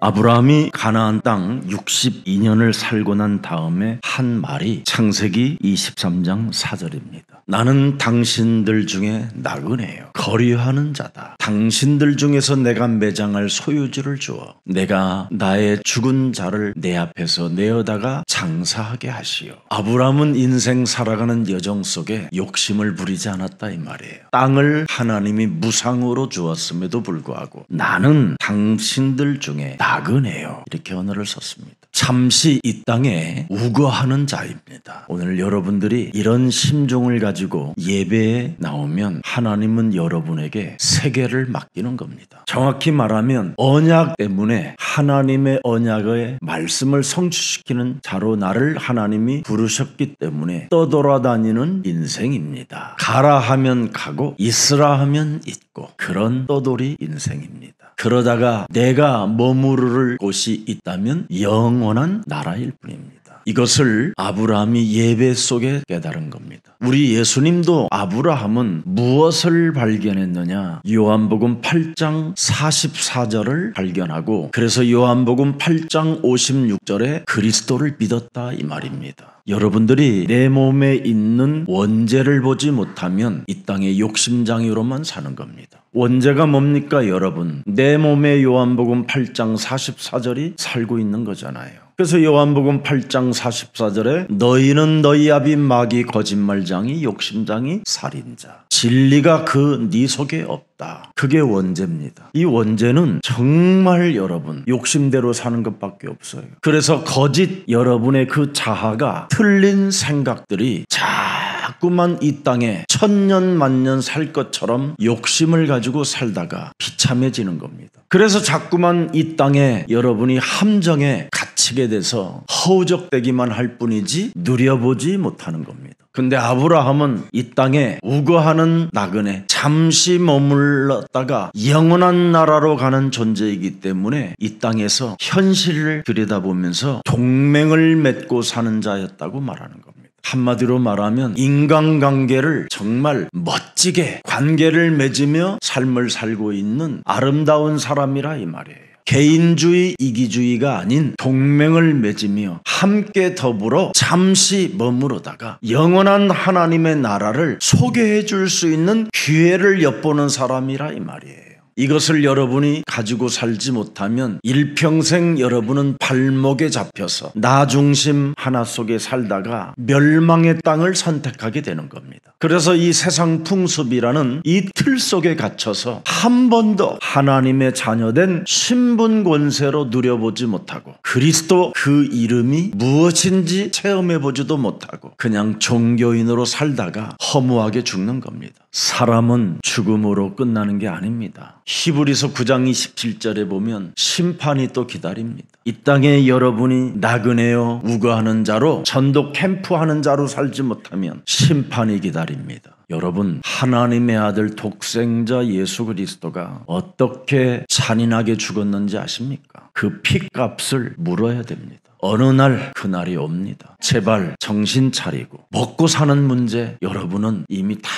아브라함이 가나안 땅 62년을 살고 난 다음에 한 말이 창세기 23장 4절입니다. 나는 당신들 중에 나그네요. 거류하는 자다. 당신들 중에서 내가 매장할 소유지를 주어 내가 나의 죽은 자를 내 앞에서 내어다가 장사하게 하시오. 아브라함은 인생 살아가는 여정 속에 욕심을 부리지 않았다 이 말이에요. 땅을 하나님이 무상으로 주었음에도 불구하고 나는 당신들 중에 나그네요. 이렇게 언어를 썼습니다. 잠시 이 땅에 우거하는 자입니다. 오늘 여러분들이 이런 심정을 가지고 예배에 나오면 하나님은 여러분에게 세계를 맡기는 겁니다. 정확히 말하면 언약 때문에 하나님의 언약의 말씀을 성취시키는 자로 나를 하나님이 부르셨기 때문에 떠돌아다니는 인생입니다. 가라 하면 가고 있으라 하면 있고 그런 떠돌이 인생입니다. 그러다가 내가 머무를 곳이 있다면 영원한 나라일 뿐입니다. 이것을 아브라함이 예배 속에 깨달은 겁니다. 우리 예수님도 아브라함은 무엇을 발견했느냐? 요한복음 8장 44절을 발견하고 그래서 요한복음 8장 56절에 그리스도를 믿었다 이 말입니다. 여러분들이 내 몸에 있는 원죄를 보지 못하면 이 땅의 욕심장애로만 사는 겁니다. 원죄가 뭡니까 여러분? 내 몸에 요한복음 8장 44절이 살고 있는 거잖아요. 그래서 요한복음 8장 44절에 너희는 너희 아비 마귀 거짓말장이 욕심장이 살인자 진리가 그 네 속에 없다. 그게 원죄입니다. 이 원죄는 정말 여러분 욕심대로 사는 것밖에 없어요. 그래서 거짓 여러분의 그 자아가 틀린 생각들이 자꾸만 이 땅에 천년 만년 살 것처럼 욕심을 가지고 살다가 비참해지는 겁니다. 그래서 자꾸만 이 땅에 여러분이 함정에 갇히게 돼서 허우적대기만 할 뿐이지 누려보지 못하는 겁니다. 근데 아브라함은 이 땅에 우거하는 나그네 잠시 머물렀다가 영원한 나라로 가는 존재이기 때문에 이 땅에서 현실을 들여다보면서 동맹을 맺고 사는 자였다고 말하는 겁니다. 한마디로 말하면 인간관계를 정말 멋지게 관계를 맺으며 삶을 살고 있는 아름다운 사람이라 이 말이에요. 개인주의, 이기주의가 아닌 동맹을 맺으며 함께 더불어 잠시 머무르다가 영원한 하나님의 나라를 소개해 줄 수 있는 기회를 엿보는 사람이라 이 말이에요. 이것을 여러분이 가지고 살지 못하면 일평생 여러분은 발목에 잡혀서 나 중심 하나 속에 살다가 멸망의 땅을 선택하게 되는 겁니다. 그래서 이 세상 풍습이라는 이 틀 속에 갇혀서 한 번도 하나님의 자녀된 신분 권세로 누려보지 못하고 그리스도 그 이름이 무엇인지 체험해보지도 못하고 그냥 종교인으로 살다가 허무하게 죽는 겁니다. 사람은 죽음으로 끝나는 게 아닙니다. 히브리서 9장 27절에 보면 심판이 또 기다립니다. 이 땅에 여러분이 나그네요 우거하는 자로 전도 캠프하는 자로 살지 못하면 심판이 기다립니다. 여러분 하나님의 아들 독생자 예수 그리스도가 어떻게 잔인하게 죽었는지 아십니까? 그 핏값을 물어야 됩니다. 어느 날 그날이 옵니다. 제발 정신 차리고 먹고 사는 문제 여러분은 이미 다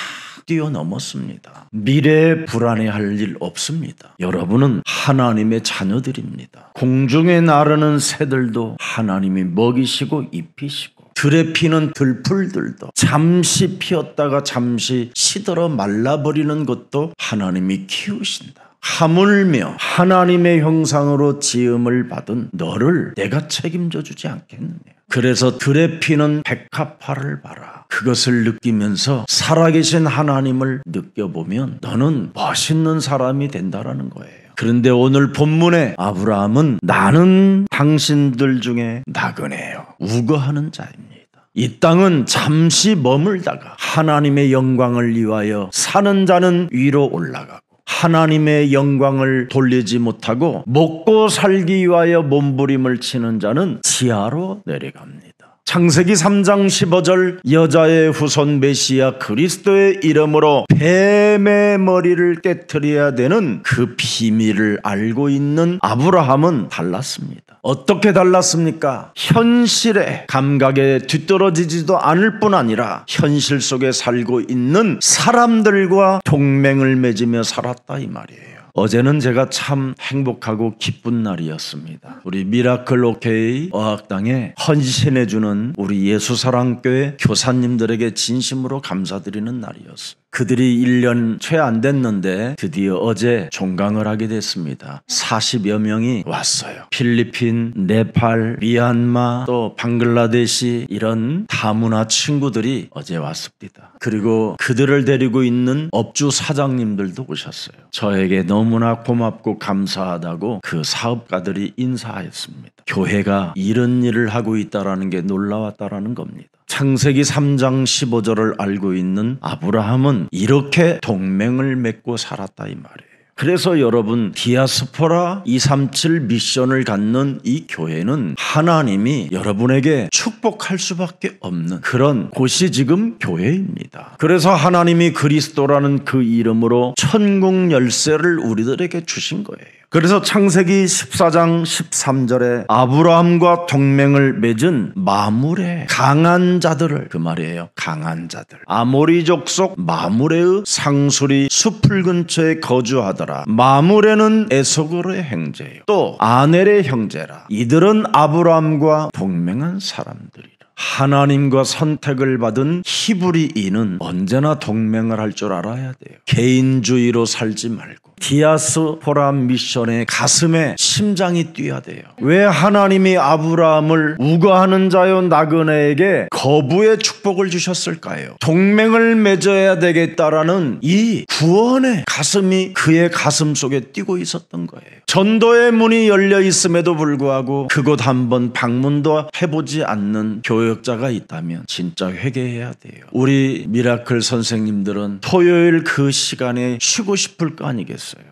뛰어넘었습니다. 미래에 불안해할 일 없습니다. 여러분은 하나님의 자녀들입니다. 공중에 나르는 새들도 하나님이 먹이시고 입히시고 들에 피는 들풀들도 잠시 피었다가 잠시 시들어 말라버리는 것도 하나님이 키우신다. 하물며 하나님의 형상으로 지음을 받은 너를 내가 책임져 주지 않겠느냐. 그래서 들에 피는 백합화를 봐라. 그것을 느끼면서 살아계신 하나님을 느껴보면 너는 멋있는 사람이 된다라는 거예요. 그런데 오늘 본문에 아브라함은 나는 당신들 중에 나그네요 우거하는 자입니다. 이 땅은 잠시 머물다가 하나님의 영광을 위하여 사는 자는 위로 올라가고 하나님의 영광을 돌리지 못하고 먹고 살기 위하여 몸부림을 치는 자는 지하로 내려갑니다. 창세기 3장 15절 여자의 후손 메시아 그리스도의 이름으로 뱀의 머리를 깨트려야 되는 그 비밀을 알고 있는 아브라함은 달랐습니다. 어떻게 달랐습니까? 현실의 감각에 뒤떨어지지도 않을 뿐 아니라 현실 속에 살고 있는 사람들과 동맹을 맺으며 살았다 이 말이에요. 어제는 제가 참 행복하고 기쁜 날이었습니다. 우리 미라클 오케이 어학당에 헌신해주는 우리 예수사랑교회 교사님들에게 진심으로 감사드리는 날이었어요. 그들이 1년 채 안 됐는데 드디어 어제 종강을 하게 됐습니다. 40여 명이 왔어요. 필리핀, 네팔, 미얀마, 또 방글라데시 이런 다문화 친구들이 어제 왔습니다. 그리고 그들을 데리고 있는 업주 사장님들도 오셨어요. 저에게 너무나 고맙고 감사하다고 그 사업가들이 인사했습니다. 교회가 이런 일을 하고 있다는 게 놀라웠다는 겁니다. 창세기 3장 15절을 알고 있는 아브라함은 이렇게 동맹을 맺고 살았다 이 말이에요. 그래서 여러분, 디아스포라 237 미션을 갖는 이 교회는 하나님이 여러분에게 축복할 수밖에 없는 그런 곳이 지금 교회입니다. 그래서 하나님이 그리스도라는 그 이름으로 천국 열쇠를 우리들에게 주신 거예요. 그래서 창세기 14장 13절에 아브라함과 동맹을 맺은 마므레 강한 자들을, 그 말이에요. 강한 자들. 아모리 족속 마므레의 상수리 숲을 근처에 거주하더라. 마므레는 에서골의 형제요, 또 아넬의 형제라. 이들은 아브라함과 동맹한 사람들이라. 하나님과 선택을 받은 히브리인은 언제나 동맹을 할 줄 알아야 돼요. 개인주의로 살지 말고 디아스포라 미션의 가슴에 심장이 뛰어야 돼요. 왜 하나님이 아브라함을 우거하는 자요 나그네에게 거부의 축복을 주셨을까요? 동맹을 맺어야 되겠다라는 이 구원의 가슴이 그의 가슴 속에 뛰고 있었던 거예요. 전도의 문이 열려 있음에도 불구하고 그곳 한번 방문도 해보지 않는 교역자가 있다면 진짜 회개해야 돼요. 우리 미라클 선생님들은 토요일 그 시간에 쉬고 싶을 거 아니겠어요?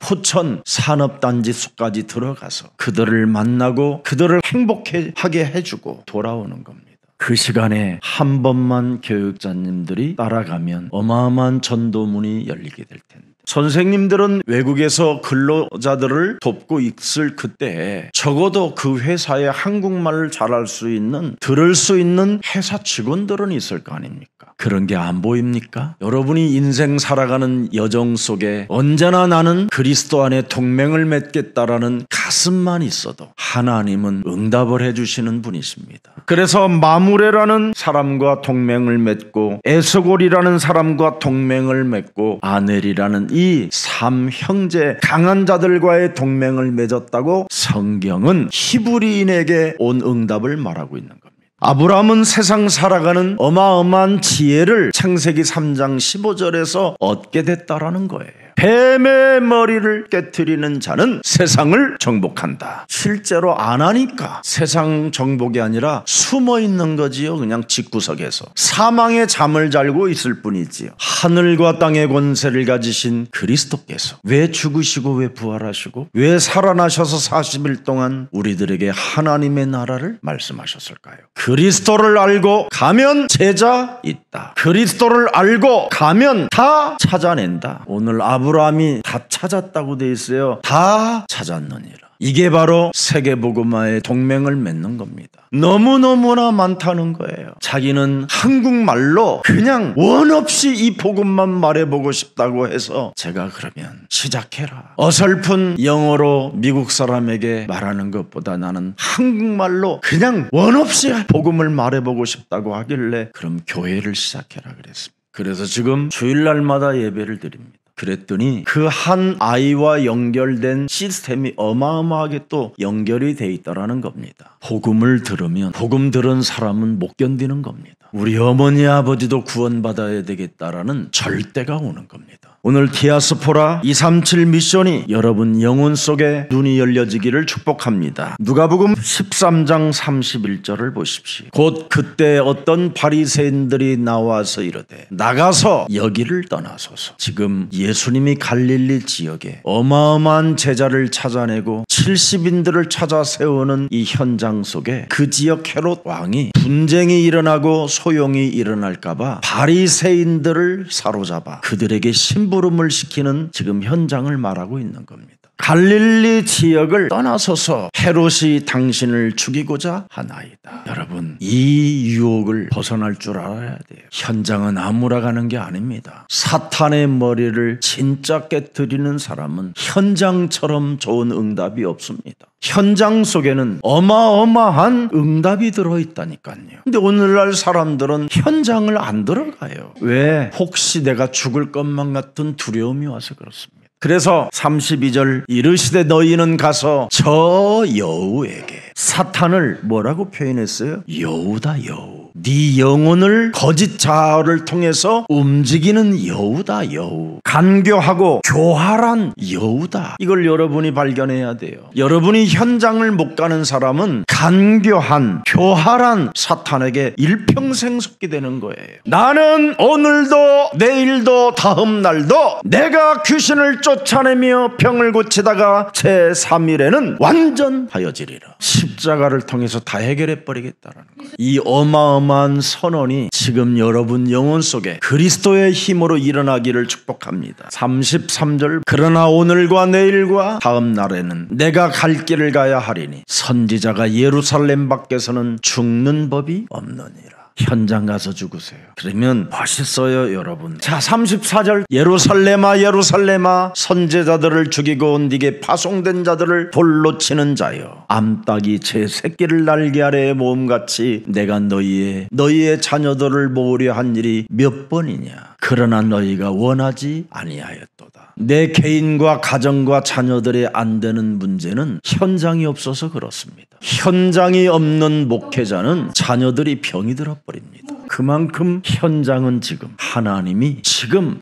포천 산업단지 속까지 들어가서 그들을 만나고 그들을 행복하게 해주고 돌아오는 겁니다. 그 시간에 한 번만 교육자님들이 따라가면 어마어마한 전도문이 열리게 될 텐데, 선생님들은 외국에서 근로자들을 돕고 있을 그때 적어도 그 회사에 한국말을 잘할 수 있는, 들을 수 있는 회사 직원들은 있을 거 아닙니까? 그런 게 안 보입니까? 여러분이 인생 살아가는 여정 속에 언제나 나는 그리스도 안에 동맹을 맺겠다라는 가슴만 있어도 하나님은 응답을 해주시는 분이십니다. 그래서 마므레라는 사람과 동맹을 맺고 에스골이라는 사람과 동맹을 맺고 아넬이라는 이 3형제 강한 자들과의 동맹을 맺었다고 성경은 히브리인에게 온 응답을 말하고 있는 겁니다. 아브라함은 세상 살아가는 어마어마한 지혜를 창세기 3장 15절에서 얻게 됐다라는 거예요. 뱀의 머리를 깨트리는 자는 세상을 정복한다. 실제로 안 하니까 세상 정복이 아니라 숨어 있는 거지요. 그냥 집구석에서 사망의 잠을 잘고 있을 뿐이지요. 하늘과 땅의 권세를 가지신 그리스도께서 왜 죽으시고 왜 부활하시고 왜 살아나셔서 40일 동안 우리들에게 하나님의 나라를 말씀하셨을까요? 그리스도를 알고 가면 제자 있다. 그리스도를 알고 가면 다 찾아낸다. 오늘 아브라함이 다 찾았다고 돼 있어요. 다 찾았느니라. 이게 바로 세계복음화의 동맹을 맺는 겁니다. 너무너무나 많다는 거예요. 자기는 한국말로 그냥 원 없이 이 복음만 말해보고 싶다고 해서 제가 그러면 시작해라. 어설픈 영어로 미국 사람에게 말하는 것보다 나는 한국말로 그냥 원 없이 복음을 말해보고 싶다고 하길래 그럼 교회를 시작해라 그랬습니다. 그래서 지금 주일날마다 예배를 드립니다. 그랬더니 그 한 아이와 연결된 시스템이 어마어마하게 또 연결이 돼 있다라는 겁니다. 복음을 들으면 복음 들은 사람은 못 견디는 겁니다. 우리 어머니 아버지도 구원받아야 되겠다라는 절대가 오는 겁니다. 오늘 디아스포라 237 미션이 여러분 영혼 속에 눈이 열려지기를 축복합니다. 누가복음 13장 31절을 보십시오. 곧 그때 어떤 바리새인들이 나와서 이르되 나가서 여기를 떠나소서. 지금 예수님이 갈릴리 지역에 어마어마한 제자를 찾아내고 70인들을 찾아 세우는 이 현장 속에 그 지역 헤롯 왕이 분쟁이 일어나고 소용이 일어날까봐 바리새인들을 사로잡아 그들에게 심부름을 시키는 지금 현장을 말하고 있는 겁니다. 갈릴리 지역을 떠나서서 헤롯이 당신을 죽이고자 하나이다. 여러분, 이 유혹을 벗어날 줄 알아야 돼요. 현장은 아무라가는 게 아닙니다. 사탄의 머리를 진짜 깨트리는 사람은 현장처럼 좋은 응답이 없습니다. 현장 속에는 어마어마한 응답이 들어있다니까요. 근데 오늘날 사람들은 현장을 안 들어가요. 왜? 혹시 내가 죽을 것만 같은 두려움이 와서 그렇습니다. 그래서 32절 이르시되 너희는 가서 저 여우에게, 사탄을 뭐라고 표현했어요? 여우다, 여우. 네 영혼을 거짓 자아를 통해서 움직이는 여우다, 여우. 간교하고 교활한 여우다. 이걸 여러분이 발견해야 돼요. 여러분이 현장을 못 가는 사람은 간교한, 교활한 사탄에게 일평생 속게 되는 거예요. 나는 오늘도 내일도 다음 날도 내가 귀신을 쫓아내며 병을 고치다가 제3일에는 완전하여지리라. 십자가를 통해서 다 해결해 버리겠다라는 거예요. 이 어마어마한 선언이 지금 여러분 영혼 속에 그리스도의 힘으로 일어나기를 축복합니다. 33절 그러나 오늘과 내일과 다음 날에는 내가 갈 길을 가야 하리니 선지자가 예루살렘 밖에서는 죽는 법이 없느니라. 현장 가서 죽으세요. 그러면 멋있어요, 여러분. 자, 34절 예루살렘아 예루살렘아 선지자들을 죽이고 네게 파송된 자들을 돌로 치는 자여, 암탉이 제 새끼를 날개 아래에 모음같이 내가 너희의 자녀들을 모으려 한 일이 몇 번이냐. 그러나 너희가 원하지 아니하였도다. 내 개인과 가정과 자녀들의 안 되는 문제는 현장이 없어서 그렇습니다. 현장이 없는 목회자는 자녀들이 병이 들어버립니다. 그만큼 현장은 지금 하나님이 지금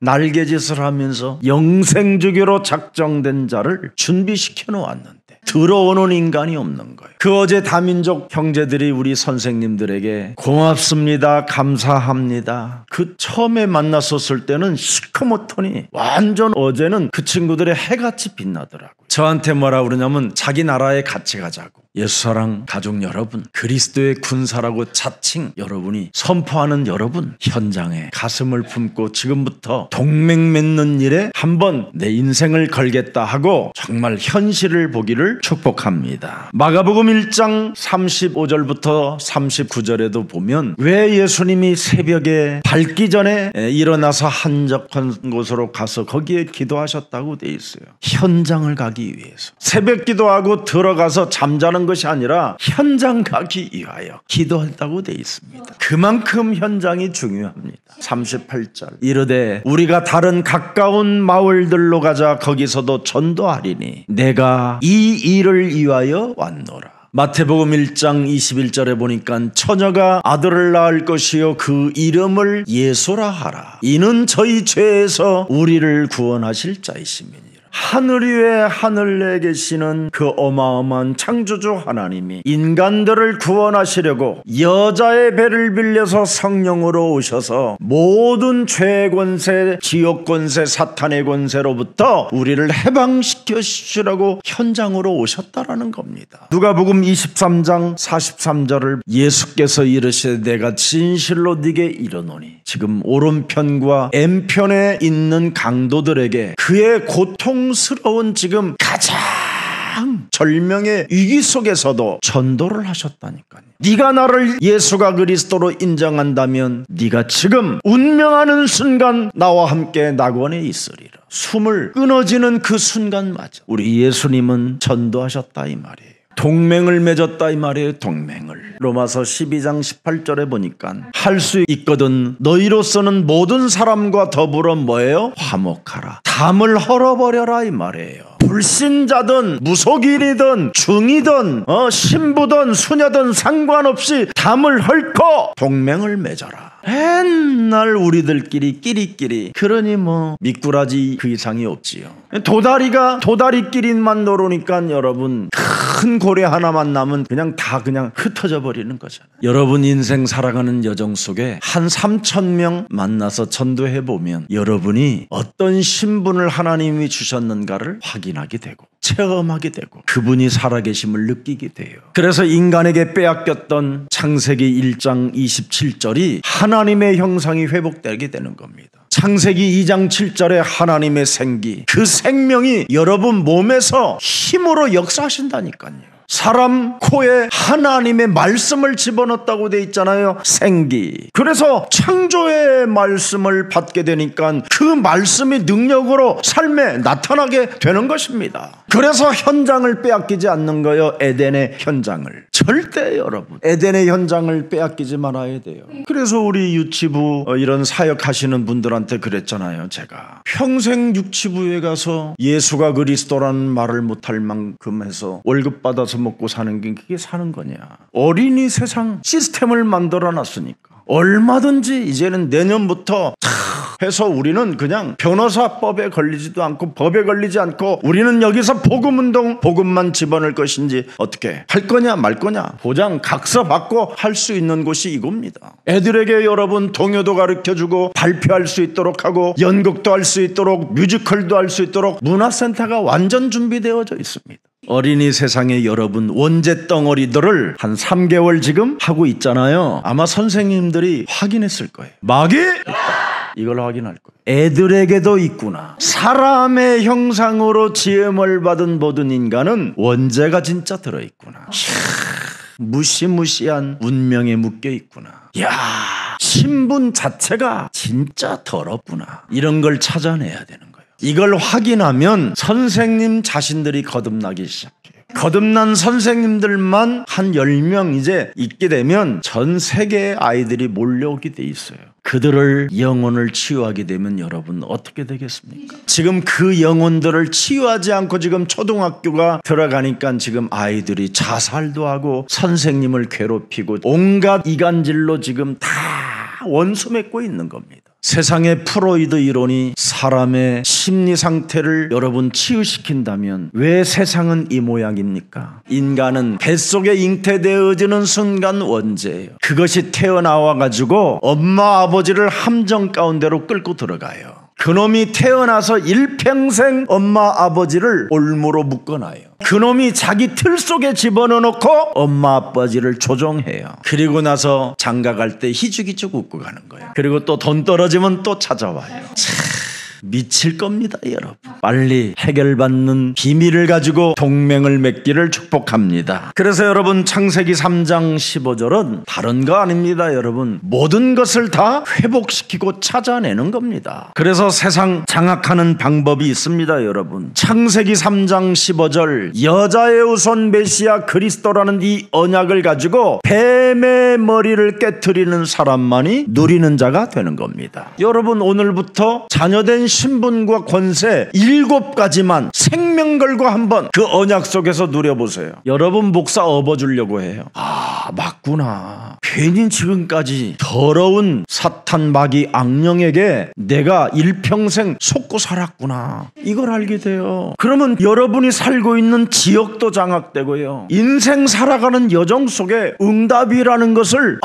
날개짓을 하면서 영생주기로 작정된 자를 준비시켜 놓았는데 들어오는 인간이 없는 거예요. 그 어제 다민족 형제들이 우리 선생님들에게 고맙습니다, 감사합니다. 그 처음에 만났었을 때는 시커멓더니 완전 어제는 그 친구들의 해같이 빛나더라고요. 저한테 뭐라 그러냐면 자기 나라에 같이 가자고. 예수사랑 가족 여러분, 그리스도의 군사라고 자칭 여러분이 선포하는 여러분, 현장에 가슴을 품고 지금부터 동맹 맺는 일에 한번 내 인생을 걸겠다 하고 정말 현실을 보기를 축복합니다. 마가복음 1장 35절부터 39절에도 보면 왜 예수님이 새벽에 밝기 전에 일어나서 한적한 곳으로 가서 거기에 기도하셨다고 돼 있어요. 현장을 가기 위해서. 새벽 기도하고 들어가서 잠자는 것이 아니라 현장 가기 위하여 기도했다고 돼 있습니다. 그만큼 현장이 중요합니다. 38절 이르되 우리가 다른 가까운 마을들로 가자. 거기서도 전도하리니 내가 이 일을 위하여 왔노라. 마태복음 1장 21절에 보니까 처녀가 아들을 낳을 것이요 그 이름을 예수라 하라. 이는 저희 죄에서 우리를 구원하실 자이심이니. 하늘 위에 하늘에 계시는 그 어마어마한 창조주 하나님이 인간들을 구원하시려고 여자의 배를 빌려서 성령으로 오셔서 모든 죄의 권세, 지옥 권세, 사탄의 권세로부터 우리를 해방시켜 주시라고 현장으로 오셨다라는 겁니다. 누가복음 23장 43절을 예수께서 이르시되 내가 진실로 네게 이르노니. 지금 오른편과 왼편에 있는 강도들에게 그의 고통스러운 지금 가장 절명의 위기 속에서도 전도를 하셨다니까요. 네가 나를 예수가 그리스도로 인정한다면 네가 지금 운명하는 순간 나와 함께 낙원에 있으리라. 숨을 끊어지는 그 순간마저 우리 예수님은 전도하셨다 이 말이에요. 동맹을 맺었다 이 말이에요. 동맹을. 로마서 12장 18절에 보니까 할 수 있거든 너희로서는 모든 사람과 더불어 뭐예요? 화목하라. 담을 헐어버려라 이 말이에요. 불신자든 무속인이든 중이든 신부든 수녀든 상관없이 담을 헐고 동맹을 맺어라. 맨날 우리들끼리 끼리끼리. 그러니 뭐 미꾸라지 그 이상이 없지요. 도다리끼리만 놀으니까 여러분 큰 고래 하나 만나면 그냥 흩어져 버리는 거잖아요. 여러분 인생 살아가는 여정 속에 한 3,000명 만나서 전도해 보면 여러분이 어떤 신분을 하나님이 주셨는가를 확인하게 되고 체험하게 되고 그분이 살아계심을 느끼게 돼요. 그래서 인간에게 빼앗겼던 창세기 1장 27절이 하나님의 형상이 회복되게 되는 겁니다. 창세기 2장 7절에 하나님의 생기, 그 생명이 여러분 몸에서 힘으로 역사하신다니까요. 사람 코에 하나님의 말씀을 집어넣었다고 돼 있잖아요. 생기. 그래서 창조의 말씀을 받게 되니까 그 말씀이 능력으로 삶에 나타나게 되는 것입니다. 그래서 현장을 빼앗기지 않는 거예요. 에덴의 현장을. 절대 여러분 에덴의 현장을 빼앗기지 말아야 돼요. 그래서 우리 유치부 이런 사역하시는 분들한테 그랬잖아요. 제가 평생 유치부에 가서 예수가 그리스도라는 말을 못할 만큼 해서 월급 받아서 먹고 사는 게 그게 사는 거냐. 어린이 세상 시스템을 만들어 놨으니까 얼마든지 이제는 내년부터 해서 우리는 그냥 변호사법에 걸리지도 않고 법에 걸리지 않고 우리는 여기서 복음운동 복음만 집어넣을 것인지 어떻게 할 거냐 말 거냐 보장 각서 받고 할 수 있는 곳이 이겁니다. 애들에게 여러분 동요도 가르쳐주고 발표할 수 있도록 하고 연극도 할 수 있도록 뮤지컬도 할 수 있도록 문화센터가 완전 준비되어져 있습니다. 어린이 세상에 여러분 원재 덩어리들을 한 3개월 지금 하고 있잖아요. 아마 선생님들이 확인했을 거예요. 마귀! 이걸 확인할 거예요. 애들에게도 있구나. 사람의 형상으로 지음을 받은 모든 인간은 원죄가 진짜 들어있구나. 무시무시한 운명에 묶여 있구나. 야, 신분 자체가 진짜 더럽구나. 이런 걸 찾아내야 되는 거예요. 이걸 확인하면 선생님 자신들이 거듭나기 시작해요. 거듭난 선생님들만 한 10명 이제 있게 되면 전 세계의 아이들이 몰려오게 돼 있어요. 그들을 영혼을 치유하게 되면 여러분 어떻게 되겠습니까? 지금 그 영혼들을 치유하지 않고 지금 초등학교가 들어가니까 지금 아이들이 자살도 하고 선생님을 괴롭히고 온갖 이간질로 지금 다 원수 맺고 있는 겁니다. 세상의 프로이드 이론이 사람의 심리 상태를 여러분 치유시킨다면 왜 세상은 이 모양입니까? 인간은 뱃속에 잉태되어지는 순간 원죄예요. 그것이 태어나와가지고 엄마 아버지를 함정 가운데로 끌고 들어가요. 그놈이 태어나서 일평생 엄마 아버지를 올무로 묶어놔요. 그놈이 자기 틀 속에 집어넣어놓고 엄마 아버지를 조종해요. 그리고 나서 장가갈 때 희죽희죽 웃고 가는 거예요. 그리고 또 돈 떨어지면 또 찾아와요. 미칠 겁니다, 여러분. 빨리 해결받는 비밀을 가지고 동맹을 맺기를 축복합니다. 그래서 여러분 창세기 3장 15절은 다른 거 아닙니다, 여러분. 모든 것을 다 회복시키고 찾아내는 겁니다. 그래서 세상 장악하는 방법이 있습니다, 여러분. 창세기 3장 15절 여자의 후손 메시아 그리스도라는 이 언약을 가지고 뱀의 머리를 깨트리는 사람만이 누리는 자가 되는 겁니다. 여러분 오늘부터 자녀된 신분과 권세 7가지만 생명 걸고 한번 그 언약 속에서 누려보세요. 여러분 목사 업어주려고 해요. 아 맞구나. 괜히 지금까지 더러운 사탄 마귀 악령에게 내가 일평생 속고 살았구나. 이걸 알게 돼요. 그러면 여러분이 살고 있는 지역도 장악되고요. 인생 살아가는 여정 속에 응답이라는 것을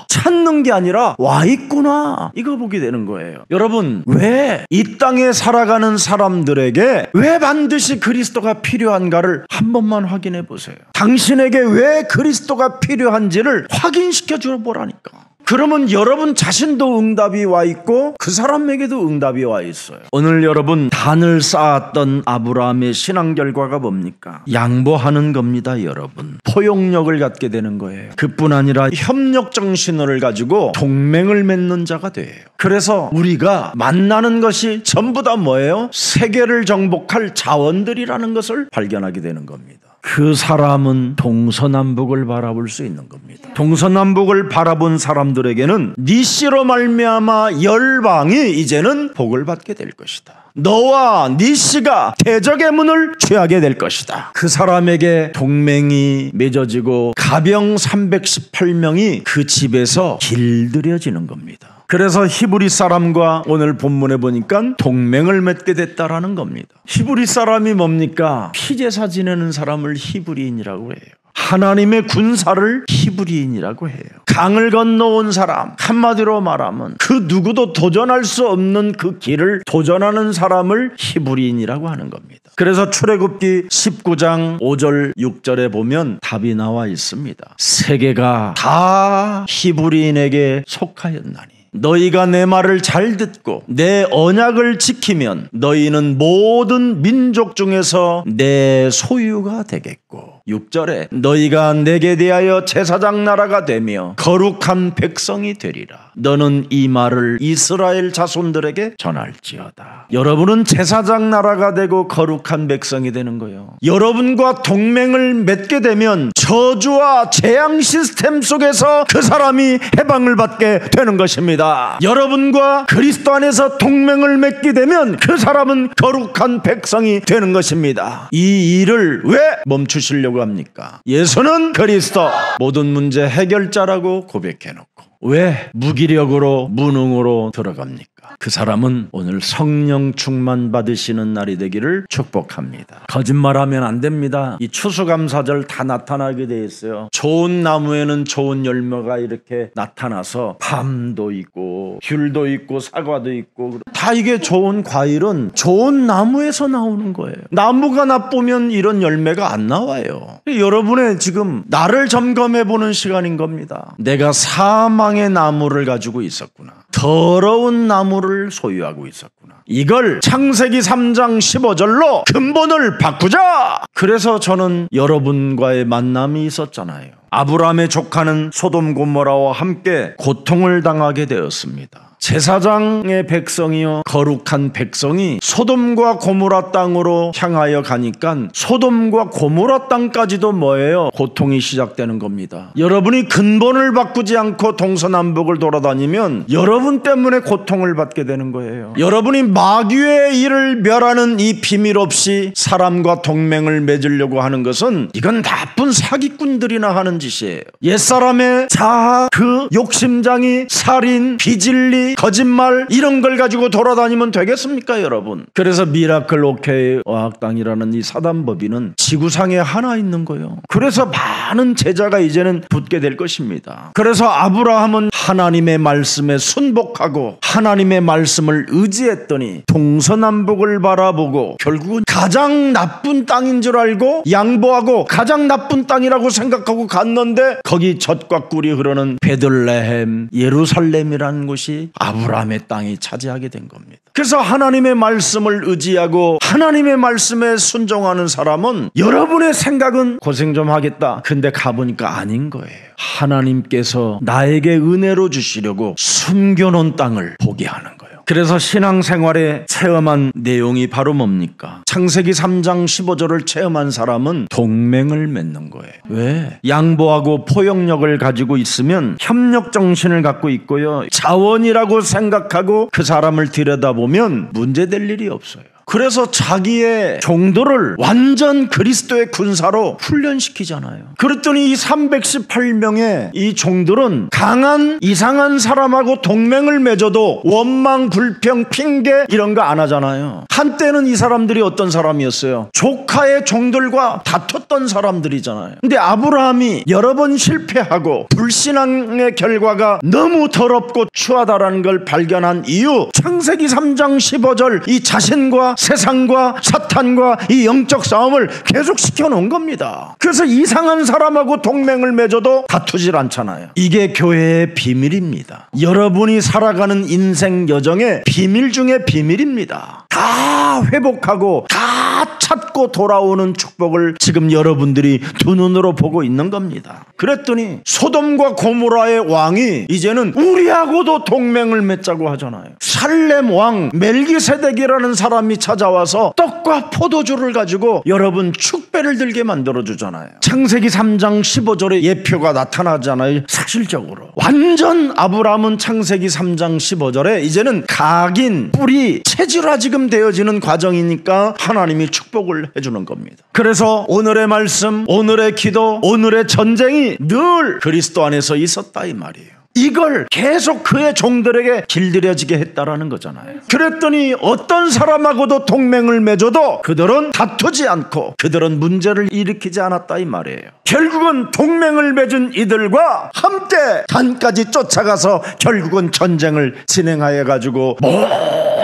찾는 게 아니라 와 있구나. 이거 보게 되는 거예요. 여러분 왜 이 땅에 살아가는 사람들에게 왜 반드시 그리스도가 필요한가를 한 번만 확인해 보세요. 당신에게 왜 그리스도가 필요한지를 확인시켜 줘 보라니까. 그러면 여러분 자신도 응답이 와 있고 그 사람에게도 응답이 와 있어요. 오늘 여러분 단을 쌓았던 아브라함의 신앙 결과가 뭡니까? 양보하는 겁니다, 여러분. 포용력을 갖게 되는 거예요. 그뿐 아니라 협력 정신을 가지고 동맹을 맺는 자가 돼요. 그래서 우리가 만나는 것이 전부 다 뭐예요? 세계를 정복할 자원들이라는 것을 발견하게 되는 겁니다. 그 사람은 동서남북을 바라볼 수 있는 겁니다. 동서남북을 바라본 사람들에게는 네 씨로 말미암아 열방이 이제는 복을 받게 될 것이다. 너와 네 씨가 대적의 문을 취하게 될 것이다. 그 사람에게 동맹이 맺어지고 가병 318명이 그 집에서 길들여지는 겁니다. 그래서 히브리 사람과 오늘 본문에 보니까 동맹을 맺게 됐다라는 겁니다. 히브리 사람이 뭡니까? 피제사 지내는 사람을 히브리인이라고 해요. 하나님의 군사를 히브리인이라고 해요. 강을 건너온 사람, 한마디로 말하면 그 누구도 도전할 수 없는 그 길을 도전하는 사람을 히브리인이라고 하는 겁니다. 그래서 출애굽기 19장 5절 6절에 보면 답이 나와 있습니다. 세계가 다 히브리인에게 속하였나니 너희가 내 말을 잘 듣고 내 언약을 지키면 너희는 모든 민족 중에서 내 소유가 되겠고 6절에 너희가 내게 대하여 제사장 나라가 되며 거룩한 백성이 되리라. 너는 이 말을 이스라엘 자손들에게 전할지어다. 여러분은 제사장 나라가 되고 거룩한 백성이 되는 거예요. 여러분과 동맹을 맺게 되면 저주와 재앙 시스템 속에서 그 사람이 해방을 받게 되는 것입니다. 여러분과 그리스도 안에서 동맹을 맺게 되면 그 사람은 거룩한 백성이 되는 것입니다. 이 일을 왜 멈추시려고 합니까? 예수는 그리스도 모든 문제 해결자라고 고백해놓고 왜 무기력으로 무능으로 들어갑니까? 그 사람은 오늘 성령 충만 받으시는 날이 되기를 축복합니다. 거짓말하면 안 됩니다. 이 추수감사절 다 나타나게 돼 있어요. 좋은 나무에는 좋은 열매가 이렇게 나타나서 밤도 있고 귤도 있고 사과도 있고 다 이게 좋은 과일은 좋은 나무에서 나오는 거예요. 나무가 나쁘면 이런 열매가 안 나와요. 여러분의 지금 나를 점검해 보는 시간인 겁니다. 내가 사망의 나무를 가지고 있었구나. 더러운 나무를 소유하고 있었구나. 이걸 창세기 3장 15절로 근본을 바꾸자. 그래서 저는 여러분과의 만남이 있었잖아요. 아브라함의 조카는 소돔 고모라와 함께 고통을 당하게 되었습니다. 제사장의 백성이요 거룩한 백성이 소돔과 고모라 땅으로 향하여 가니까 소돔과 고모라 땅까지도 뭐예요? 고통이 시작되는 겁니다. 여러분이 근본을 바꾸지 않고 동서남북을 돌아다니면 여러분 때문에 고통을 받게 되는 거예요. 여러분이 마귀의 일을 멸하는 이 비밀 없이 사람과 동맹을 맺으려고 하는 것은 이건 나쁜 사기꾼들이나 하는 짓이에요. 옛사람의 자아, 그 욕심장이, 살인, 비진리, 거짓말 이런 걸 가지고 돌아다니면 되겠습니까 여러분? 그래서 미라클 오케이 어학당이라는 이 사단법인은 지구상에 하나 있는 거예요. 그래서 많은 제자가 이제는 붙게 될 것입니다. 그래서 아브라함은 하나님의 말씀에 순복하고 하나님의 말씀을 의지했더니 동서남북을 바라보고 결국은 가장 나쁜 땅인 줄 알고 양보하고 가장 나쁜 땅이라고 생각하고 갔는데 거기 젖과 꿀이 흐르는 베들레헴 예루살렘이라는 곳이 아브라함의 땅이 차지하게 된 겁니다. 그래서 하나님의 말씀을 의지하고 하나님의 말씀에 순종하는 사람은 여러분의 생각은 고생 좀 하겠다. 근데 가보니까 아닌 거예요. 하나님께서 나에게 은혜로 주시려고 숨겨놓은 땅을 보게 하는 거예요. 그래서 신앙생활에 체험한 내용이 바로 뭡니까? 창세기 3장 15절을 체험한 사람은 동맹을 맺는 거예요. 왜? 양보하고 포용력을 가지고 있으면 협력 정신을 갖고 있고요. 자원이라고 생각하고 그 사람을 들여다보면 문제될 일이 없어요. 그래서 자기의 종들을 완전 그리스도의 군사로 훈련시키잖아요. 그랬더니 이 318명의 이 종들은 강한 이상한 사람하고 동맹을 맺어도 원망, 불평, 핑계 이런 거 안 하잖아요. 한때는 이 사람들이 어떤 사람이었어요? 조카의 종들과 다퉜던 사람들이잖아요. 근데 아브라함이 여러 번 실패하고 불신앙의 결과가 너무 더럽고 추하다라는 걸 발견한 이유, 창세기 3장 15절 이 자신과 세상과 사탄과 이 영적 싸움을 계속 시켜놓은 겁니다. 그래서 이상한 사람하고 동맹을 맺어도 다투질 않잖아요. 이게 교회의 비밀입니다. 여러분이 살아가는 인생 여정의 비밀 중에 비밀입니다. 다 회복하고 다 찾고 돌아오는 축복을 지금 여러분들이 두 눈으로 보고 있는 겁니다. 그랬더니 소돔과 고모라의 왕이 이제는 우리하고도 동맹을 맺자고 하잖아요. 살렘 왕 멜기세덱이라는 사람이 찾아와서 떡과 포도주를 가지고 여러분 축배를 들게 만들어주잖아요. 창세기 3장 15절에 예표가 나타나잖아요. 사실적으로 완전 아브라함은 창세기 3장 15절에 이제는 각인, 뿌리, 체질화 지금 되어지는 과정이니까 하나님이 축복을 해주는 겁니다. 그래서 오늘의 말씀, 오늘의 기도, 오늘의 전쟁이 늘 그리스도 안에서 있었다 이 말이에요. 이걸 계속 그의 종들에게 길들여지게 했다라는 거잖아요. 그랬더니 어떤 사람하고도 동맹을 맺어도 그들은 다투지 않고 그들은 문제를 일으키지 않았다 이 말이에요. 결국은 동맹을 맺은 이들과 함께 단까지 쫓아가서 결국은 전쟁을 진행하여 가지고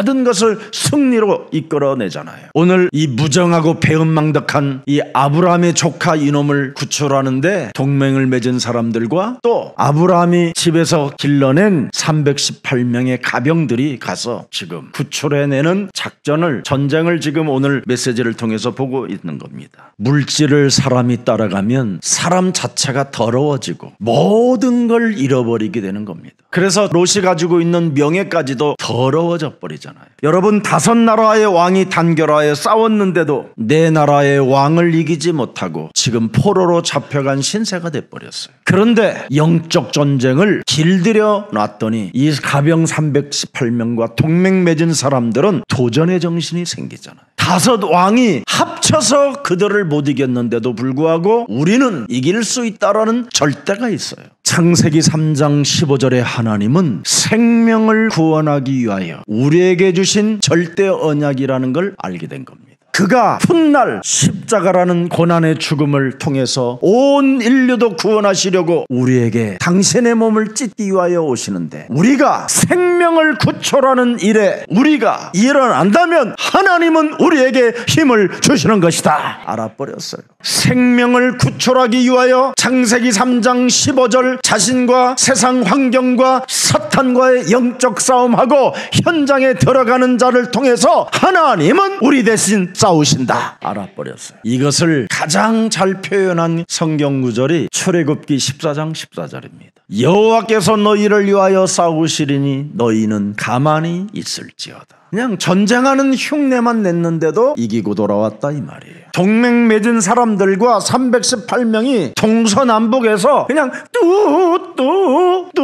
모든 것을 승리로 이끌어내잖아요. 오늘 이 무정하고 배은망덕한 이 아브라함의 조카 이놈을 구출하는데 동맹을 맺은 사람들과 또 아브라함이 집에서 길러낸 318명의 가병들이 가서 지금 구출해내는 작전을, 전쟁을 지금 오늘 메시지를 통해서 보고 있는 겁니다. 물질을 사람이 따라가면 사람 자체가 더러워지고 모든 걸 잃어버리게 되는 겁니다. 그래서 롯이 가지고 있는 명예까지도 더러워져 버리잖아요. 여러분, 5나라의 왕이 단결하여 싸웠는데도 내 나라의 왕을 이기지 못하고 지금 포로로 잡혀간 신세가 돼버렸어요. 그런데 영적 전쟁을 길들여 놨더니 이 가병 318명과 동맹 맺은 사람들은 도전의 정신이 생기잖아요. 5 왕이 합쳐서 그들을 못 이겼는데도 불구하고 우리는 이길 수 있다라는 절대가 있어요. 창세기 3장 15절에 하나님은 생명을 구원하기 위하여 우리에게 주신 절대 언약이라는 걸 알게 된 겁니다. 그가 훗날 십자가라는 고난의 죽음을 통해서 온 인류도 구원하시려고 우리에게 당신의 몸을 찢기 위하여 오시는데, 우리가 생명을 구출하는 일에 우리가 일어난다면 하나님은 우리에게 힘을 주시는 것이다 알아버렸어요. 생명을 구출하기 위하여 창세기 3장 15절 자신과 세상 환경과 사탄과의 영적 싸움하고 현장에 들어가는 자를 통해서 하나님은 우리 대신 싸우신다 알아버렸어요. 이것을 가장 잘 표현한 성경 구절이 출애굽기 14장 14절입니다. 여호와께서 너희를 위하여 싸우시리니 너희는 가만히 있을지어다. 그냥 전쟁하는 흉내만 냈는데도 이기고 돌아왔다 이 말이에요. 동맹 맺은 사람들과 318명이 동서남북에서 그냥 뚜뚜뚜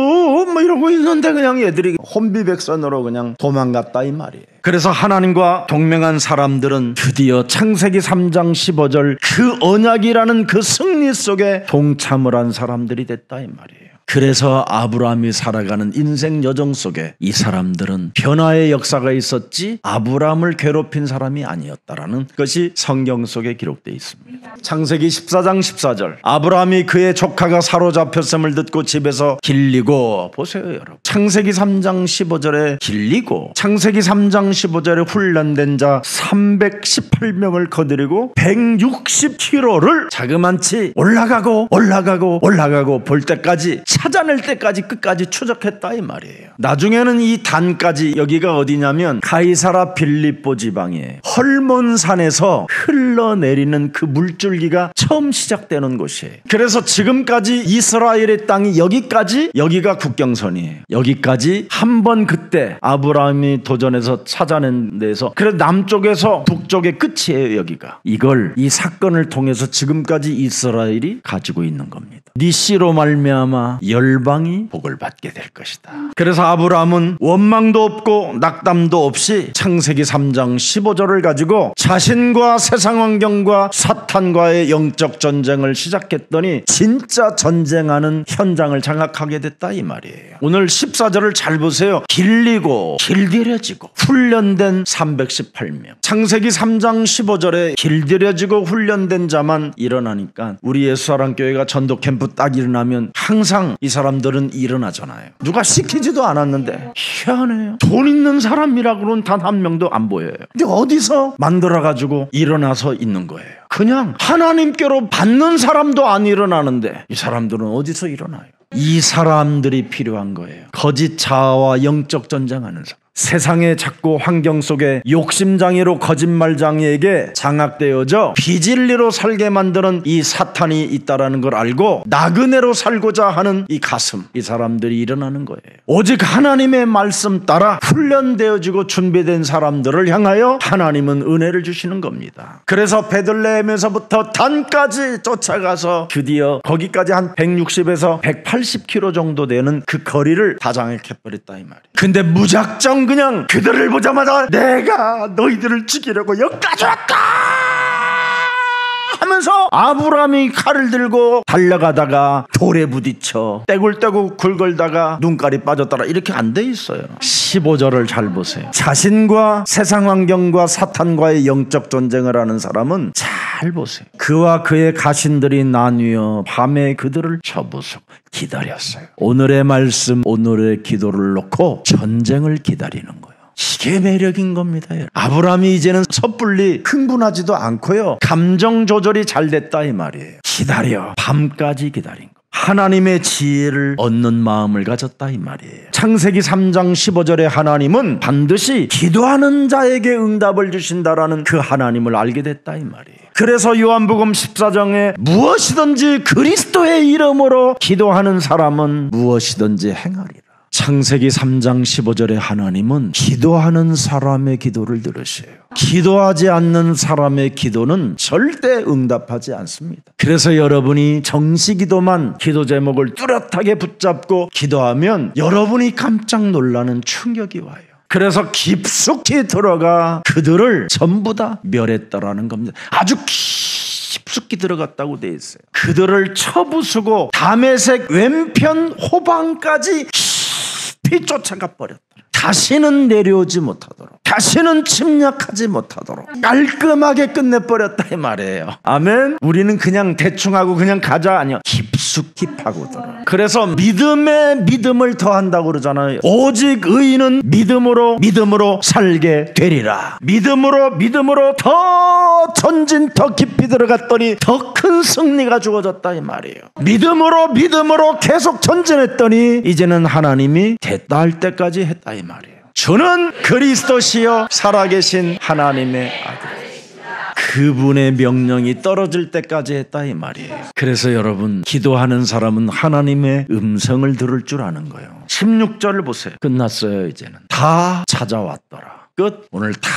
뭐 이러고 있는데 그냥 얘들이 혼비백산으로 그냥 도망갔다 이 말이에요. 그래서 하나님과 동맹한 사람들은 드디어 창세기 3장 15절 그 언약이라는 그 승리 속에 동참을 한 사람들이 됐다 이 말이에요. 그래서 아브라함이 살아가는 인생 여정 속에 이 사람들은 변화의 역사가 있었지 아브라함을 괴롭힌 사람이 아니었다라는 것이 성경 속에 기록되어 있습니다. 창세기 14장 14절 아브라함이 그의 조카가 사로잡혔음을 듣고 집에서 길리고, 보세요 여러분, 창세기 3장 15절에 길리고 창세기 3장 15절에 훈련된 자 318명을 거느리고 160km를 자그만치 올라가고 볼 때까지, 찾아낼 때까지 끝까지 추적했다 이 말이에요. 나중에는 이 단까지, 여기가 어디냐면 가이사라 빌립보 지방에 헐몬산에서 흘러내리는 그 물줄기가 처음 시작되는 곳이에요. 그래서 지금까지 이스라엘의 땅이 여기까지, 여기가 국경선이에요. 여기까지 한 번 그때 아브라함이 도전해서 찾아낸 데에서, 그래서 남쪽에서 북쪽의 끝이에요 여기가. 이걸 이 사건을 통해서 지금까지 이스라엘이 가지고 있는 겁니다. 네 씨로 말미암아 열방이 복을 받게 될 것이다. 그래서 아브라함은 원망도 없고 낙담도 없이 창세기 3장 15절을 가지고 자신과 세상 환경과 사탄과의 영적 전쟁을 시작했더니 진짜 전쟁하는 현장을 장악하게 됐다 이 말이에요. 오늘 14절을 잘 보세요. 길리고 길들여지고 훈련된 318명. 창세기 3장 15절에 길들여지고 훈련된 자만 일어나니까 우리 예수사랑교회가 전도 캠프 딱 일어나면 항상 이 사람들은 일어나잖아요. 누가 시키지도 않았는데 희한해요. 돈 있는 사람이라고는 단 한 명도 안 보여요. 근데 어디서 만들어가지고 일어나서 있는 거예요. 그냥 하나님께로 받는 사람도 안 일어나는데 이 사람들은 어디서 일어나요? 이 사람들이 필요한 거예요. 거짓 자아와 영적 전쟁하는 사람. 세상의 자꾸 환경 속에 욕심장애로 거짓말장애에게 장악되어져 비진리로 살게 만드는 이 사탄이 있다라는 걸 알고 나그네로 살고자 하는 이 가슴, 이 사람들이 일어나는 거예요. 오직 하나님의 말씀 따라 훈련되어지고 준비된 사람들을 향하여 하나님은 은혜를 주시는 겁니다. 그래서 베들레헴에서부터 단까지 쫓아가서 드디어 거기까지 한 160에서 180km 정도 되는 그 거리를 다 장악해버렸다 이 말이에요. 근데 무작정 그냥 그들을 보자마자 내가 너희들을 죽이려고 여기까지 왔다 하면서 아브라함이 칼을 들고 달려가다가 돌에 부딪혀 떼굴떼굴 굴걸다가 눈깔이 빠졌더라 이렇게 안 돼 있어요. 15절을 잘 보세요. 자신과 세상 환경과 사탄과의 영적 전쟁을 하는 사람은 잘 보세요. 그와 그의 가신들이 나뉘어 밤에 그들을 쳐부수고 기다렸어요. 오늘의 말씀, 오늘의 기도를 놓고 전쟁을 기다리는 거예요. 이게 매력인 겁니다. 아브라함이 이제는 섣불리 흥분하지도 않고요, 감정 조절이 잘 됐다 이 말이에요. 기다려, 밤까지 기다린 거. 하나님의 지혜를 얻는 마음을 가졌다 이 말이에요. 창세기 3장 15절에 하나님은 반드시 기도하는 자에게 응답을 주신다라는 그 하나님을 알게 됐다 이 말이에요. 그래서 요한복음 14장에 무엇이든지 그리스도의 이름으로 기도하는 사람은 무엇이든지 행하리라. 창세기 3장 15절에 하나님은 기도하는 사람의 기도를 들으세요. 기도하지 않는 사람의 기도는 절대 응답하지 않습니다. 그래서 여러분이 정시기도만 기도 제목을 뚜렷하게 붙잡고 기도하면 여러분이 깜짝 놀라는 충격이 와요. 그래서 깊숙이 들어가 그들을 전부 다 멸했다라는 겁니다. 아주 깊숙이 들어갔다고 돼 있어요. 그들을 쳐부수고 다메섹 왼편 호방까지 깊이 쫓아가 버렸다. 다시는 내려오지 못하도록, 다시는 침략하지 못하도록 깔끔하게 끝내버렸다 이 말이에요. 아멘. 우리는 그냥 대충 하고 그냥 가자 아니요, 깊숙이 파고들어. 그래서 믿음에 믿음을 더한다고 그러잖아요. 오직 의인은 믿음으로 살게 되리라. 믿음으로 더 전진, 더 깊이 들어갔더니 더 큰 승리가 주어졌다 이 말이에요. 믿음으로 계속 전진했더니 이제는 하나님이 됐다 할 때까지 했다 이 말이에요. 저는 그리스도시여 살아계신 하나님의 아들, 그분의 명령이 떨어질 때까지 했다 이 말이에요. 그래서 여러분, 기도하는 사람은 하나님의 음성을 들을 줄 아는 거예요. 16절을 보세요. 끝났어요. 이제는 다 찾아왔더라. 끝. 오늘 다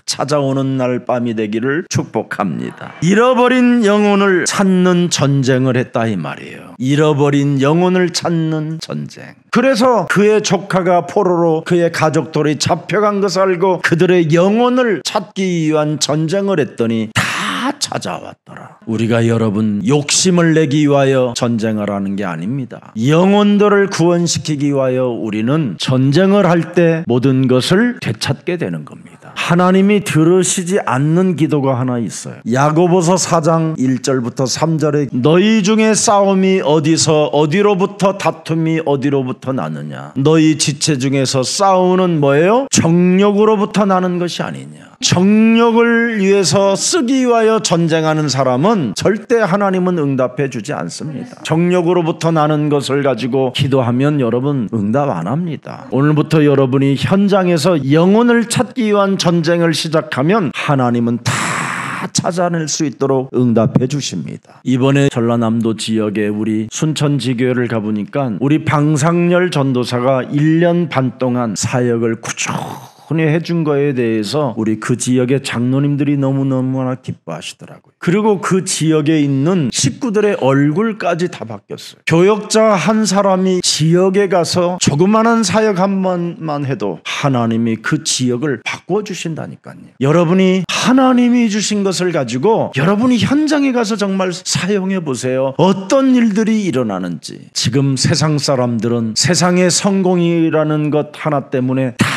찾아오는 날 밤이 되기를 축복합니다. 잃어버린 영혼을 찾는 전쟁을 했다 이 말이에요. 잃어버린 영혼을 찾는 전쟁. 그래서 그의 조카가 포로로 그의 가족들이 잡혀간 것을 알고 그들의 영혼을 찾기 위한 전쟁을 했더니 다 찾아왔더라. 우리가 여러분 욕심을 내기 위하여 전쟁을 하는 게 아닙니다. 영혼들을 구원시키기 위하여 우리는 전쟁을 할 때 모든 것을 되찾게 되는 겁니다. 하나님이 들으시지 않는 기도가 하나 있어요. 야고보서 4장 1절부터 3절에 너희 중에 싸움이 어디로부터 다툼이 어디로부터 나느냐. 너희 지체 중에서 싸우는 뭐예요? 정욕으로부터 나는 것이 아니냐. 정욕을 위해서 쓰기 위하여 전쟁하는 사람은 절대 하나님은 응답해 주지 않습니다. 정욕으로부터 나는 것을 가지고 기도하면 여러분 응답 안 합니다. 오늘부터 여러분이 현장에서 영혼을 찾기 위한 전쟁을 시작하면 하나님은 다 찾아낼 수 있도록 응답해 주십니다. 이번에 전라남도 지역에 우리 순천지교회를 가보니까 우리 방상열 전도사가 1년 반 동안 사역을 꾸준히 해준 거에 대해서 우리 그 지역의 장로님들이 너무너무나 기뻐하시더라고요. 그리고 그 지역에 있는 식구들의 얼굴까지 다 바뀌었어요. 교역자 한 사람이 지역에 가서 조그마한 사역 한 번만 해도 하나님이 그 지역을 바꿔주신다니까요. 여러분이 하나님이 주신 것을 가지고 여러분이 현장에 가서 정말 사용해 보세요. 어떤 일들이 일어나는지. 지금 세상 사람들은 세상의 성공이라는 것 하나 때문에 다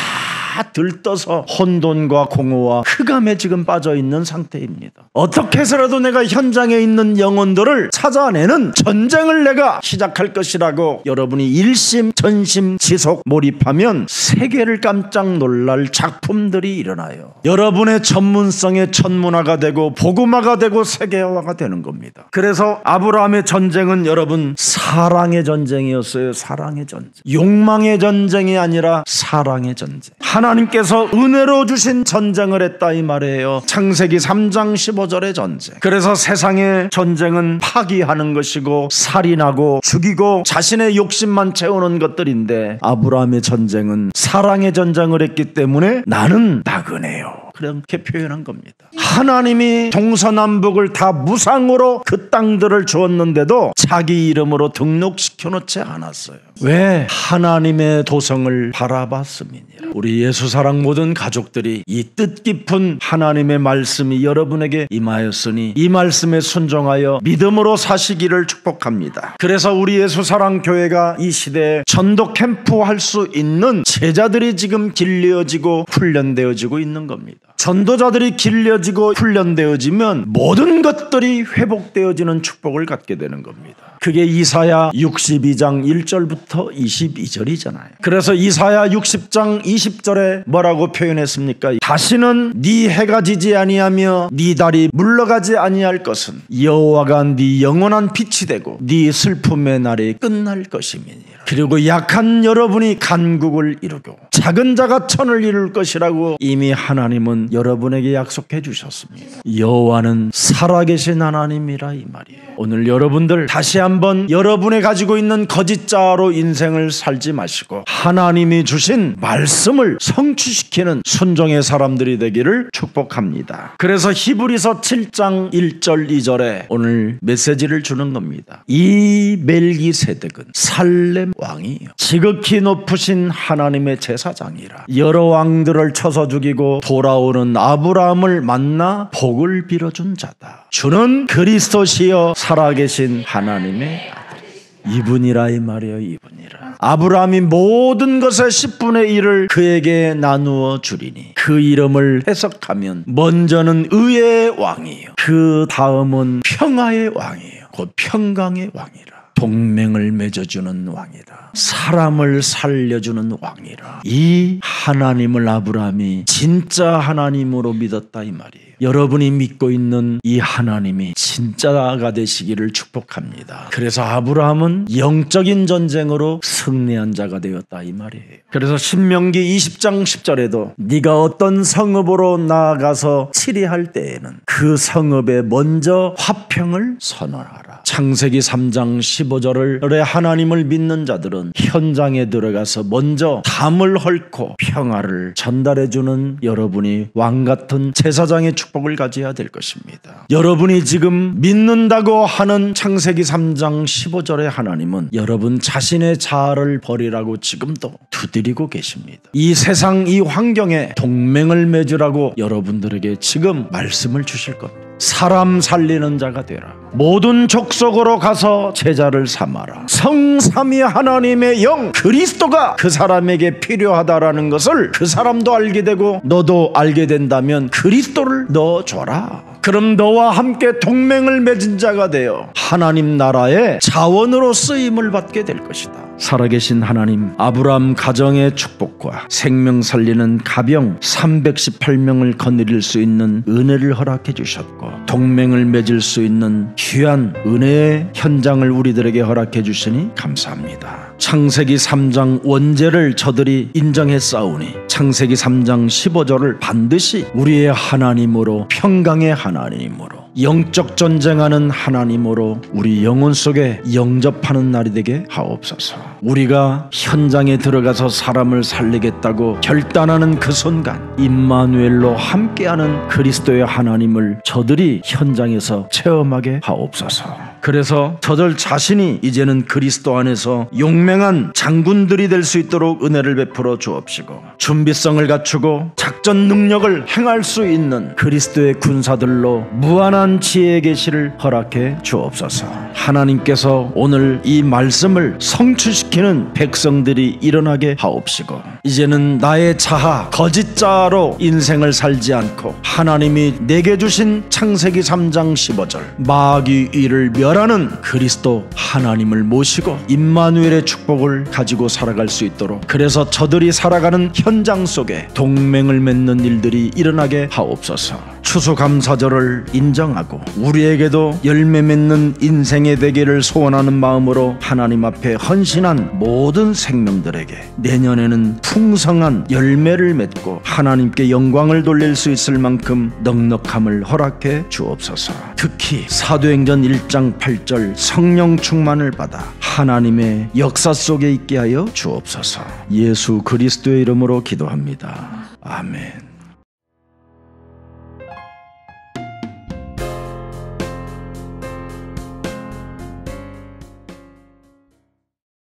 들떠서 혼돈과 공허와 흑암에 지금 빠져 있는 상태입니다. 어떻게 해서라도 내가 현장에 있는 영혼들을 찾아내는 전쟁을 내가 시작할 것이라고 여러분이 일심 전심 지속 몰입하면 세계를 깜짝 놀랄 작품들이 일어나요. 여러분의 전문성의 천문화가 되고 복음화가 되고 세계화가 되는 겁니다. 그래서 아브라함의 전쟁은 여러분 사랑의 전쟁이었어요. 사랑의 전쟁. 욕망의 전쟁이 아니라 사랑의 전쟁. 하나님께서 은혜로 주신 전쟁을 했다 이 말이에요. 창세기 3장 15절의 전쟁. 그래서 세상의 전쟁은 파기하는 것이고 살인하고 죽이고 자신의 욕심만 채우는 것들인데 아브라함의 전쟁은 사랑의 전쟁을 했기 때문에 나는 나그네요. 그렇게 표현한 겁니다. 하나님이 동서남북을 다 무상으로 그 땅들을 주었는데도 자기 이름으로 등록시켜 놓지 않았어요. 왜? 하나님의 도성을 바라봤음이니라. 우리 예수사랑 모든 가족들이 이 뜻깊은 하나님의 말씀이 여러분에게 임하였으니 이 말씀에 순종하여 믿음으로 사시기를 축복합니다. 그래서 우리 예수사랑 교회가 이 시대에 전도 캠프 할 수 있는 제자들이 지금 길려지고 훈련되어지고 있는 겁니다. 전도자들이 길려지고 훈련되어지면 모든 것들이 회복되어지는 축복을 갖게 되는 겁니다. 그게 이사야 62장 1절부터 22절이잖아요. 그래서 이사야 60장 20절에 뭐라고 표현했습니까? 다시는 네 해가 지지 아니하며 네 달이 물러가지 아니할 것은 여호와가 네 영원한 빛이 되고 네 슬픔의 날이 끝날 것임이니라. 그리고 약한 여러분이 간국을 이루고 작은 자가 천을 이룰 것이라고 이미 하나님은 여러분에게 약속해 주셨습니다. 여호와는 살아계신 하나님이라 이 말이에요. 오늘 여러분들 다시 한번 여러분이 가지고 있는 거짓자로 인생을 살지 마시고 하나님이 주신 말씀을 성취시키는 순종의 사람들이 되기를 축복합니다. 그래서 히브리서 7장 1절 2절에 오늘 메시지를 주는 겁니다. 이 멜기세덱은 살렘 왕이요 지극히 높으신 하나님의 제사장이라. 여러 왕들을 쳐서 죽이고 돌아오는 아브라함을 만나 복을 빌어준 자다. 주는 그리스도시여 살아계신 하나님의 아들. 이분이라 이 말이에요. 이분이라. 아브라함이 모든 것의 10분의 1을 그에게 나누어 주리니 그 이름을 해석하면 먼저는 의의 왕이에요. 그 다음은 평화의 왕이에요. 곧 평강의 왕이라. 동맹을 맺어주는 왕이라. 사람을 살려주는 왕이라. 이 하나님을 아브라함이 진짜 하나님으로 믿었다 이 말이에요. 여러분이 믿고 있는 이 하나님이 진짜가 되시기를 축복합니다. 그래서 아브라함은 영적인 전쟁으로 승리한 자가 되었다 이 말이에요. 그래서 신명기 20장 10절에도 네가 어떤 성읍으로 나아가서 치리할 때에는 그 성읍에 먼저 화평을 선언하라. 창세기 3장 15절에 하나님을 믿는 자들은 현장에 들어가서 먼저 담을 헐고 평화를 전달해주는 여러분이 왕같은 제사장의 축복을 가져야 될 것입니다. 여러분이 지금 믿는다고 하는 창세기 3장 15절의 하나님은 여러분 자신의 자아를 버리라고 지금도 두드리고 계십니다. 이 세상 이 환경에 동맹을 맺으라고 여러분들에게 지금 말씀을 주실 겁니다. 사람 살리는 자가 되라. 모든 족속으로 가서 제자를 삼아라. 성삼위 하나님의 영 그리스도가 그 사람에게 필요하다라는 것을 그 사람도 알게 되고 너도 알게 된다면 그리스도를 넣어줘라. 그럼 너와 함께 동맹을 맺은 자가 되어 하나님 나라의 자원으로 쓰임을 받게 될 것이다. 살아계신 하나님, 아브라함 가정의 축복과 생명 살리는 가병 318명을 거느릴 수 있는 은혜를 허락해 주셨고 동맹을 맺을 수 있는 귀한 은혜의 현장을 우리들에게 허락해 주시니 감사합니다. 창세기 3장 원죄를 저들이 인정했사오니 창세기 3장 15절을 반드시 우리의 하나님으로 평강의 하나님으로 영적 전쟁하는 하나님으로 우리 영혼 속에 영접하는 날이 되게 하옵소서. 우리가 현장에 들어가서 사람을 살리겠다고 결단하는 그 순간 임마누엘로 함께하는 그리스도의 하나님을 저들이 현장에서 체험하게 하옵소서. 그래서 저들 자신이 이제는 그리스도 안에서 용맹한 장군들이 될 수 있도록 은혜를 베풀어 주옵시고 준비성을 갖추고 작전 능력을 행할 수 있는 그리스도의 군사들로 무한한 지혜의 계시를 허락해 주옵소서. 하나님께서 오늘 이 말씀을 성취시키는 백성들이 일어나게 하옵시고 이제는 나의 자아 거짓자로 인생을 살지 않고 하나님이 내게 주신 창세기 3장 15절 마귀 일을 멸하는 그리스도 하나님을 모시고 임마누엘의 축복을 가지고 살아갈 수 있도록 그래서 저들이 살아가는 현장 속에 동맹을 맺는 일들이 일어나게 하옵소서. 추수감사절을 인정하고 우리에게도 열매 맺는 인생의 되기를 소원하는 마음으로 하나님 앞에 헌신한 모든 생명들에게 내년에는 풍성한 열매를 맺고 하나님께 영광을 돌릴 수 있을 만큼 넉넉함을 허락해 주옵소서. 특히 사도행전 1장 8절 성령 충만을 받아 하나님의 역사 속에 있게 하여 주옵소서. 예수 그리스도의 이름으로 기도합니다. 아멘.